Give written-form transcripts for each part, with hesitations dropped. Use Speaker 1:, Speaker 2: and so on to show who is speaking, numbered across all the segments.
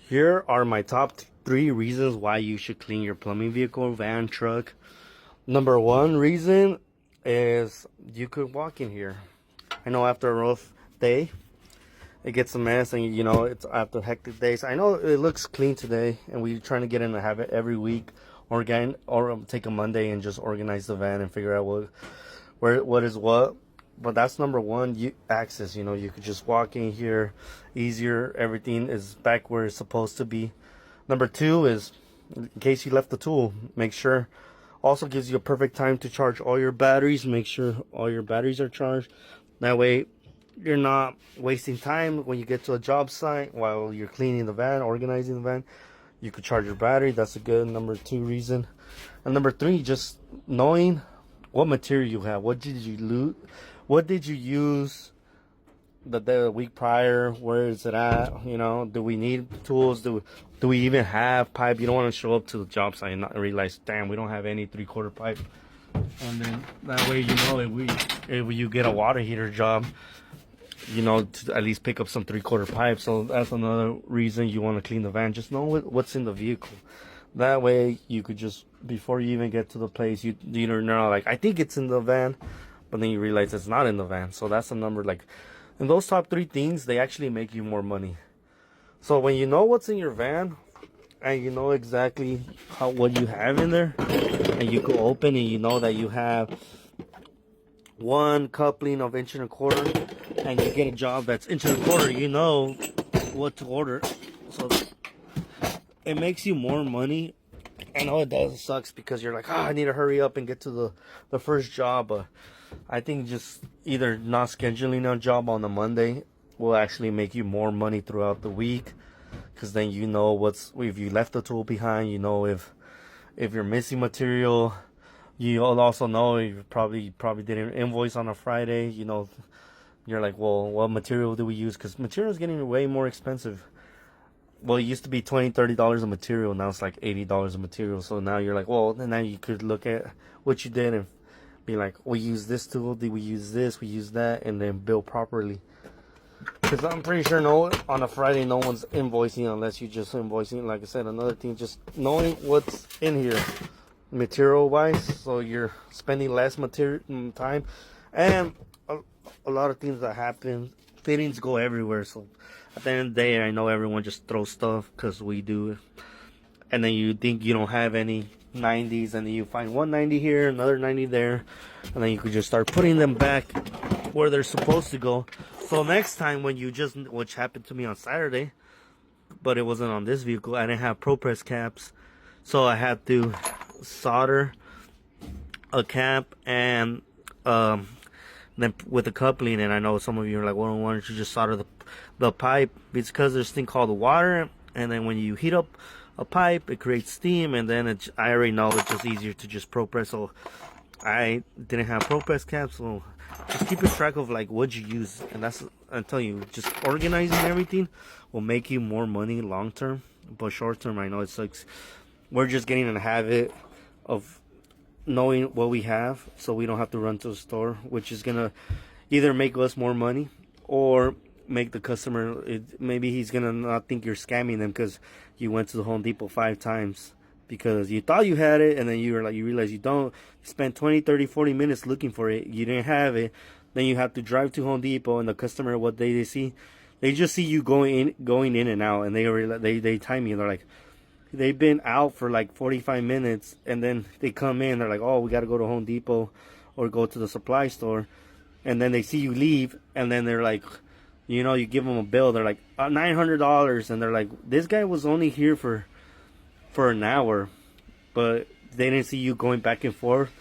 Speaker 1: Here are my top three reasons why you should clean your plumbing vehicle, van, truck. Number one reason is you could walk in here. I know after a rough day, it gets a mess, and it's after hectic days. I know it looks clean today, and we're trying to get in the habit every week, or take a Monday and just organize the van and figure out what is what. But that's number one. Access. You could just walk in here easier. Everything is back where it's supposed to be. Number two is, in case you left the tool, make sure. Also gives you a perfect time to charge all your batteries. Make sure all your batteries are charged. That way, you're not wasting time when you get to a job site while you're cleaning the van, organizing the van. You could charge your battery. That's a good number two reason. And number three, just knowing what material you have. What did you loot? What did you use the week prior? Where is it at? Do we need tools? Do we even have pipe? You don't want to show up to the job site and not realize, damn, we don't have any 3/4 pipe. And then that way, if you get a water heater job, to at least pick up some 3/4 pipe. So that's another reason you want to clean the van. Just know what's in the vehicle. That way you could just, before you even get to the place, you know, like, I think it's in the van, but then you realize it's not in the van. So that's a number. Like, and those top three things, they actually make you more money. So when you know what's in your van, and you know exactly what you have in there, and you go open and you know that you have one coupling of 1.25 inch, and you get a job that's 1.25 inch, you know what to order. So it makes you more money. I know it does. It sucks because you're like, I need to hurry up and get to the first job. But I think just either not scheduling a job on a Monday will actually make you more money throughout the week. Because then you know if you left the tool behind, if you're missing material. You'll also know you probably didn't invoice on a Friday. You're like, well, what material do we use? Because material is getting way more expensive. Well, it used to be $20-$30 a material. Now it's like $80 a material. So now you're like, well, then now you could look at what you did and be like, we use this tool, did we use this, we use that, and then bill properly. Because I'm pretty sure on a Friday no one's invoicing unless you just invoicing. Like I said, another thing, just knowing what's in here material wise, so you're spending less time. And a lot of things that happen, fittings go everywhere. So at the end of the day, I know everyone just throws stuff because we do, and then you think you don't have any 90s, and then you find one 90 here, another 90 there, and then you could just start putting them back where they're supposed to go. So next time when which happened to me on Saturday, but it wasn't on this vehicle, I didn't have ProPress caps, so I had to solder a cap and then with the coupling. And I know some of you are like, well, why don't you just solder the pipe? It's because there's this thing called water, and then when you heat up a pipe, it creates steam, and then I already know it's just easier to just ProPress. So I didn't have ProPress caps, so just keep a track of like what you use. And I'm telling you, just organizing everything will make you more money long term, but short term, I know it sucks. We're just getting in the habit of knowing what we have, so we don't have to run to the store, which is gonna either make us more money or make the customer, maybe he's gonna not think you're scamming them because you went to the Home Depot 5 times because you thought you had it, and then you realize you don't. You spent 20, 30, 40 minutes looking for it, you didn't have it. Then you have to drive to Home Depot, and the customer, what they see, they just see you going in and out, and they time you. They're like, they've been out for like 45 minutes, and then they come in, they're like, oh, we got to go to Home Depot or go to the supply store. And then they see you leave, and then they're like, you give them a bill, they're like, $900, and they're like, this guy was only here for an hour, but they didn't see you going back and forth,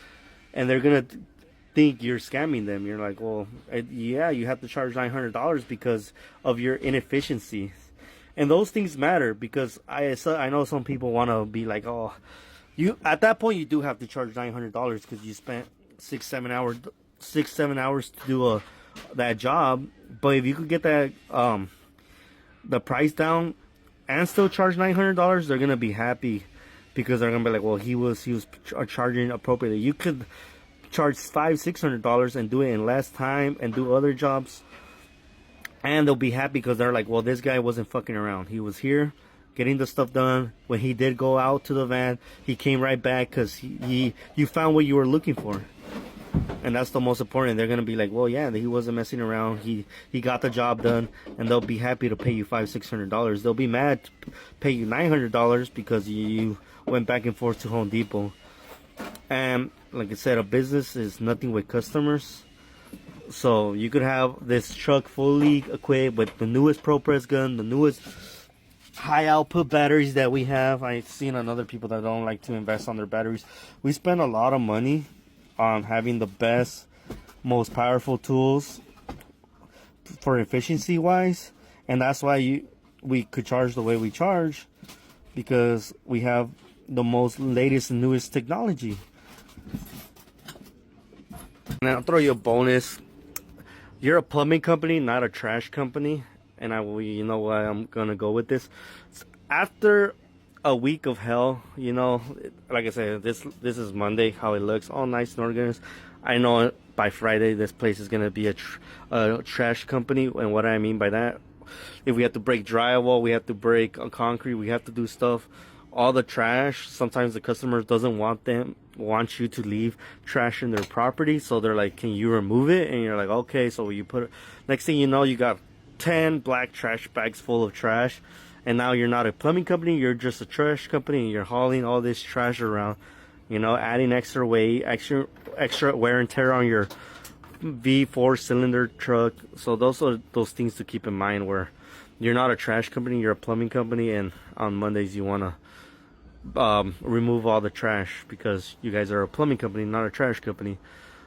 Speaker 1: and they're gonna think you're scamming them. You're like, well, yeah, you have to charge $900 because of your inefficiency. And those things matter, because I know some people want to be like, oh, at that point you do have to charge $900 because you spent 6-7 hours to do that job. But if you could get that the price down and still charge $900, they're gonna be happy, because they're gonna be like, well, he was charging appropriately. You could charge $500-$600 and do it in less time and do other jobs, and they'll be happy because they're like, well, this guy wasn't fucking around. He was here, getting the stuff done. When he did go out to the van, he came right back because you found what you were looking for. And that's the most important. They're gonna be like, well, yeah, he wasn't messing around. He got the job done, and they'll be happy to pay you $500-600. They'll be mad to pay you $900 because you went back and forth to Home Depot. And like I said, a business is nothing with customers. So you could have this truck fully equipped with the newest Pro Press gun, the newest high output batteries that we have. I've seen on other people that don't like to invest on their batteries. We spend a lot of money on having the best, most powerful tools for efficiency wise, and that's why we could charge the way we charge, because we have the most latest and newest technology. And I'll throw you a bonus. You're a plumbing company, not a trash company. And you know why I'm gonna go with this. After a week of hell, you know, like I said, this is Monday, how it looks, all nice and organized. I know by Friday this place is gonna be a trash company. And what I mean by that, if we have to break drywall, we have to break concrete, we have to do stuff, all the trash, sometimes the customers doesn't want you to leave trash in their property, so they're like, can you remove it? And you're like, okay. So you put it, next thing you know, you got 10 black trash bags full of trash. And now you're not a plumbing company, you're just a trash company, and you're hauling all this trash around, you know, adding extra weight, extra wear and tear on your V4 cylinder truck. So those are those things to keep in mind, where you're not a trash company, you're a plumbing company, and on Mondays you want to remove all the trash because you guys are a plumbing company, not a trash company.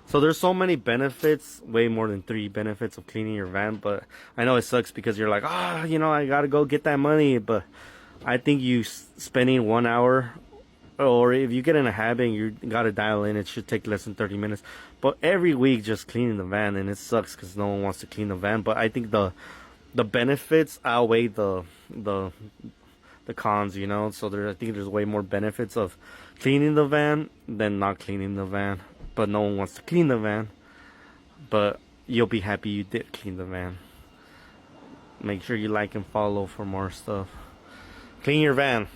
Speaker 1: So there's so many benefits, way more than 3 benefits of cleaning your van. But I know it sucks because you're like, you know, I gotta go get that money. But I think you spending 1 hour, or if you get in a habit and you gotta dial in, it should take less than 30 minutes. But every week just cleaning the van, and it sucks because no one wants to clean the van. But I think the benefits outweigh the cons, you know. So I think there's way more benefits of cleaning the van than not cleaning the van. But no one wants to clean the van. But you'll be happy you did clean the van. Make sure you like and follow for more stuff. Clean your van.